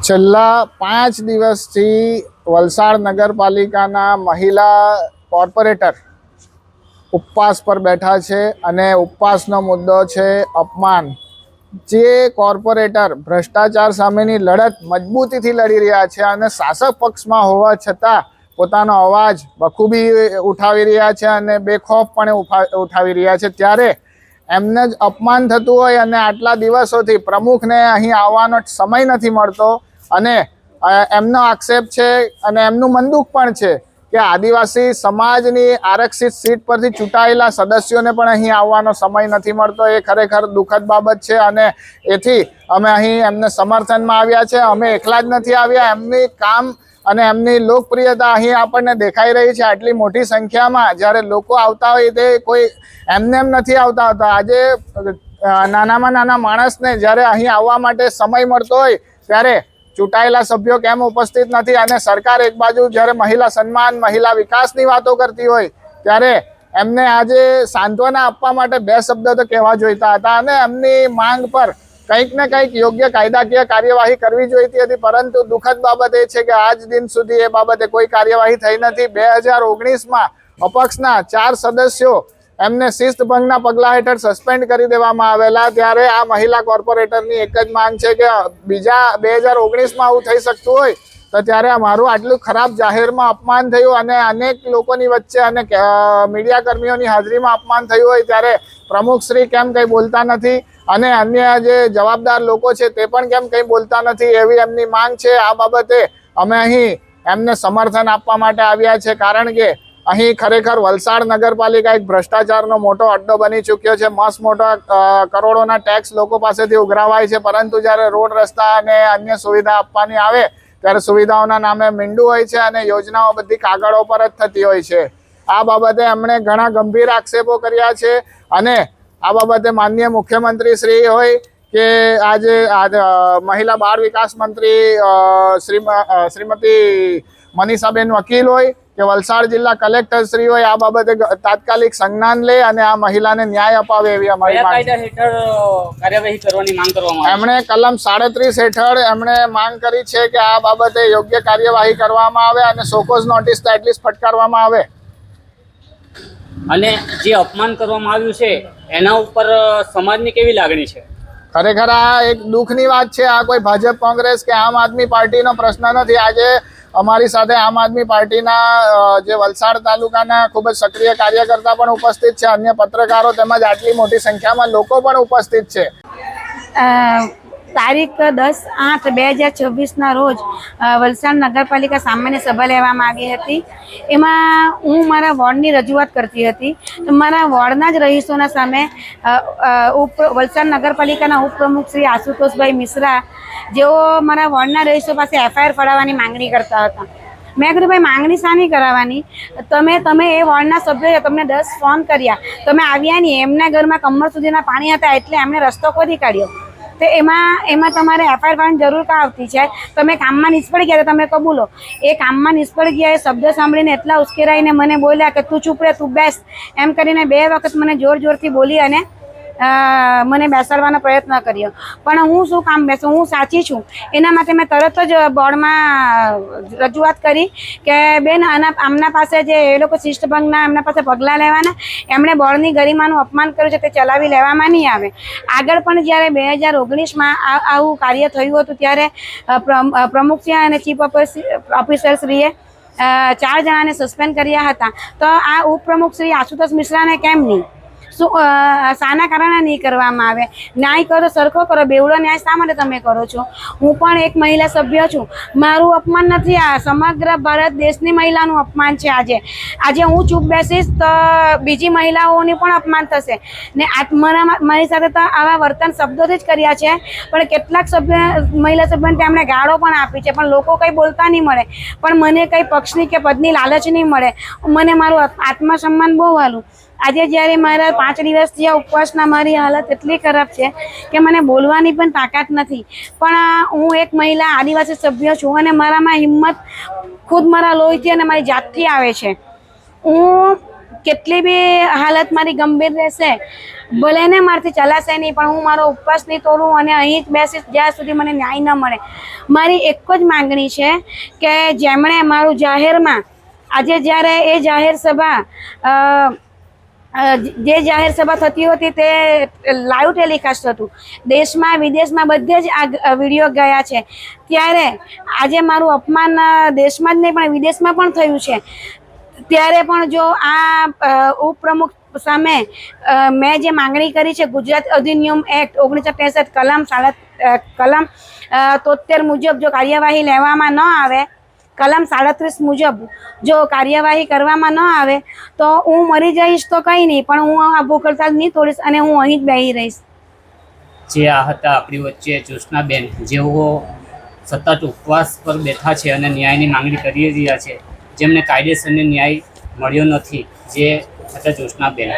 છેલ્લા 5 દિવસથી વલસાડ નગરપાલિકાના મહિલા કોર્પોરેટર ઉપવાસ પર બેઠા છે અને ઉપવાસનો મુદ્દો છે અપમાન। જે કોર્પોરેટર ભ્રષ્ટાચાર સામેની લડત મજબૂતીથી લડી રહ્યા છે અને શાસક પક્ષમાં હોવા છતાં પોતાનો અવાજ બખૂબી ઉઠાવી રહ્યા છે અને બેખૌફપણે ઉઠાવી રહ્યા છે, ત્યારે એમને જ અપમાન થતું હોય અને આટલા દિવસોથી પ્રમુખને અહીં આવવાનો સમય નથી મળતો અને એમનો આક્ષેપ છે અને એમનું મંદુક પણ છે કે આદિવાસી સમાજની આરક્ષિત સીટ પરથી ચૂંટાયેલા સદસ્યોને પણ અહીં આવવાનો સમય નથી મળતો। એ ખરેખર દુઃખદ બાબત છે અને એથી અમે અહીં એમને સમર્થનમાં આવ્યા છે। અમે એકલા જ નથી આવ્યા, એમની કામ અને એમની લોકપ્રિયતા અહીં આપણને દેખાઈ રહી છે। આટલી મોટી સંખ્યામાં જ્યારે લોકો આવતા હોય તે કોઈ એમને એમ નથી આવતા હતા। આજે નાનામાં નાના માણસને જ્યારે અહીં આવવા માટે સમય મળતો હોય ત્યારે ચૂંટાયેલા સભ્યો કેમ ઉપસ્થિત નથી? અને સરકાર એક બાજુ જ્યારે મહિલા સન્માન, મહિલા વિકાસની વાતો કરતી હોય ત્યારે એમને આજે સાંત્વના આપવા માટે 2 શબ્દો તો કહેવા જોઈતા હતા અને એમની માંગ પર કંઈક ને કંઈક યોગ્ય કાયદાકીય કાર્યવાહી કરવી જોઈતી હતી। પરંતુ દુઃખદ બાબત એ છે કે આજ દિન સુધી એ બાબતે કોઈ કાર્યવાહી થઈ નથી। 2019માં અપક્ષના 4 સદસ્યો એમને શિસ્તભંગના પગલાં હેઠળ સસ્પેન્ડ કરી દેવામાં આવેલા, ત્યારે આ મહિલા કોર્પોરેટરની એક જ માંગ છે કે બીજા 2019માં આવું થઈ શકતું હોય તો ત્યારે અમારું આટલું ખરાબ જાહેરમાં અપમાન થયું અને અનેક લોકોની વચ્ચે અને મીડિયા કર્મીઓની હાજરીમાં અપમાન થયું હોય ત્યારે પ્રમુખશ્રી કેમ કંઈ બોલતા નથી અને અન્ય જે જવાબદાર લોકો છે તે પણ કેમ કંઈ બોલતા નથી, એવી એમની માંગ છે। આ બાબતે અમે અહીં એમને સમર્થન આપવા માટે આવ્યા છે, કારણ કે અહીં ખરેખર વલસાડ નગરપાલિકા એક ભ્રષ્ટાચારનો મોટો અડ્ડો બની ચૂક્યો છે। મસ્ત મોટા કરોડોના ટેક્સ લોકો પાસેથી ઉઘરાવાય છે, પરંતુ જ્યારે રોડ, રસ્તા અને અન્ય સુવિધા આપવાની આવે ત્યારે સુવિધાઓના નામે મીંડું હોય છે અને યોજનાઓ બધી કાગળો પર જ થતી હોય છે। આ બાબતે એમણે ઘણા ગંભીર આક્ષેપો કર્યા છે અને આ બાબતે માનનીય મુખ્યમંત્રી શ્રી હોય કે આજે મહિલા બાળ વિકાસ મંત્રી શ્રીમતી મનીષાબેન વકીલ હોય કે વલસાડ જિલ્લા કલેક્ટર શ્રી હોય, આ બાબતે તાત્કાલિક સંજ્ઞાન લે અને આ મહિલાને ન્યાય અપાવે એવી અમારી માંગ છે। કાર્યવાહી કરવાની માંગ કરવામાં એમણે કલમ 37 હેઠળ એમણે માંગ કરી છે કે આ બાબતે યોગ્ય કાર્યવાહી કરવામાં આવે અને સોકોઝ નોટિસ તો એટલીસ્ટ ફટકારવામાં આવે। અને જે અપમાન કરવામાં આવ્યું છે એના ઉપર સમાજની કેવી લાગણી છે? ખરેખર આ એક દુઃખની વાત છે। આ કોઈ ભાજપ, કોંગ્રેસ કે આમ આદમી પાર્ટીનો પ્રશ્ન નથી। આજે અમારી સાથે આમ આદમી પાર્ટીના જે વલસાડ તાલુકાના ખૂબ જ સક્રિય કાર્યકર્તા પણ ઉપસ્થિત છે, અન્ય પત્રકારો તેમજ આટલી મોટી સંખ્યામાં લોકો પણ ઉપસ્થિત છે। તારીખ 10/8/2026ના રોજ વલસાડ નગરપાલિકા સામાન્ય સભા લેવામાં આવી હતી। એમાં હું મારા વોર્ડની રજૂઆત કરતી હતી તો મારા વોર્ડના જ રહીશોના સામે વલસાડ નગરપાલિકાના ઉપપ્રમુખ શ્રી આશુતોષભાઈ મિશ્રા, જેઓ મારા વોર્ડના રહીશો પાસે FIR ફાળવવાની માંગણી કરતા હતા। મેં કીધું ભાઈ માંગણી શાની કરાવવાની? તમે એ વોર્ડના સભ્યોએ તમને 10 ફોન કર્યા, તમે આવ્યા નહીં। એમના ઘરમાં કમર સુધીના પાણી હતા એટલે એમણે રસ્તો ખોદી કાઢ્યો। તો એમાં તમારે FIR ફાળવવાની જરૂર કાં આવતી છે? તમે કામમાં નિષ્ફળ ગયા તો તમે કબૂલો। એ કામમાં નિષ્ફળ ગયા એ શબ્દ સાંભળીને એટલા ઉશ્કેરાઈને મને બોલ્યા કે તું ચૂપ રહે, તું બેસ, એમ કરીને 2 વખત મને જોરથી બોલી અને મને બેસાડવાનો પ્રયત્ન કર્યો। પણ હું શું કામ બેસું? હું સાચી છું એના માટે મેં તરત જ બોર્ડમાં રજૂઆત કરી કે બેન આમના પાસે જે એ લોકો શિસ્તભંગના એમના પાસે પગલાં લેવાના, એમણે બોર્ડની ગરિમાનું અપમાન કર્યું છે તે ચલાવી લેવામાં નહીં આવે। આગળ પણ જ્યારે 2019માં આવું કાર્ય થયું હતું ત્યારે પ્રમુખશ્રી અને ચીફ ઓફિસરશ્રીએ 4 જણાને સસ્પેન્ડ કર્યા હતા। તો આ ઉપપ્રમુખ શ્રી આશુતોષ મિશ્રાને કેમ નહીં? શું શાના કારણે નહીં કરવામાં આવે? ન્યાય કરો, સરખો કરો। બેવડો ન્યાય શા માટે તમે કરો છો? હું પણ એક મહિલા સભ્ય છું, મારું અપમાન નથી, આ સમગ્ર ભારત દેશની મહિલાનું અપમાન છે। આજે હું ચૂપ બેસીશ તો બીજી મહિલાઓની પણ અપમાન થશે ને। મારી સાથે તો આવા વર્તન શબ્દોથી જ કર્યા છે, પણ કેટલાક મહિલા સભ્યોને તેમણે ગાળો પણ આપી છે, પણ લોકો કંઈ બોલતા નહીં મળે, પણ મને કંઈ પક્ષની કે પદની લાલચ નહીં મળે। મને મારું આત્મસન્માન બહુ વાલું। આજે જ્યારે મારા 5 દિવસથી આ ઉપવાસના મારી હાલત એટલી ખરાબ છે કે મને બોલવાની પણ તાકાત નથી। પણ હું એક મહિલા આદિવાસી સભ્ય છું અને મારામાં હિંમત ખુદ મારા લોહીથી અને મારી જાતથી આવે છે। હું કેટલી બી હાલત મારી ગંભીર રહેશે, ભલે ને મારાથી ચલાશે નહીં, પણ હું મારો ઉપવાસ નહીં તોડું અને અહીં જ બેસીશ જ્યાં સુધી મને ન્યાય ન મળે. મારી એક જ માંગણી છે કે જેમણે મારું જાહેરમાં આજે જ્યારે એ જાહેર સભા જે જાહેર સભા થતી હતી તે લાઈવ ટેલિકાસ્ટ હતું, દેશમાં વિદેશમાં બધે જ આ વિડીયો ગયા છે, ત્યારે આજે મારું અપમાન દેશમાં જ નહીં પણ વિદેશમાં પણ થયું છે. ત્યારે પણ જો આ ઉપપ્રમુખ સામે મેં જે માંગણી કરી છે ગુજરાત અધિનિયમ એક્ટ 1963 કલમ 73 મુજબ જો કાર્યવાહી લેવામાં ન આવે, કલમ 37 મુજબ જો કાર્યવાહી કરવામાં ન આવે તો હું મરી જઈશ તો કંઈ નહીં, પણ હું આ ભૂખ હડતાલ નહીં તોડીશ અને હું અહીં જ બેસી રહીશ. જે આ હતા આપણી વચ્ચે જ્યોત્સનાબેન, જેઓ સતત ઉપવાસ પર બેઠા છે અને ન્યાયની માંગણી કરી રહ્યા છે, જેમને કાયદેસરને ન્યાય મળ્યો નથી, જે હતા જ્યોત્સનાબેન.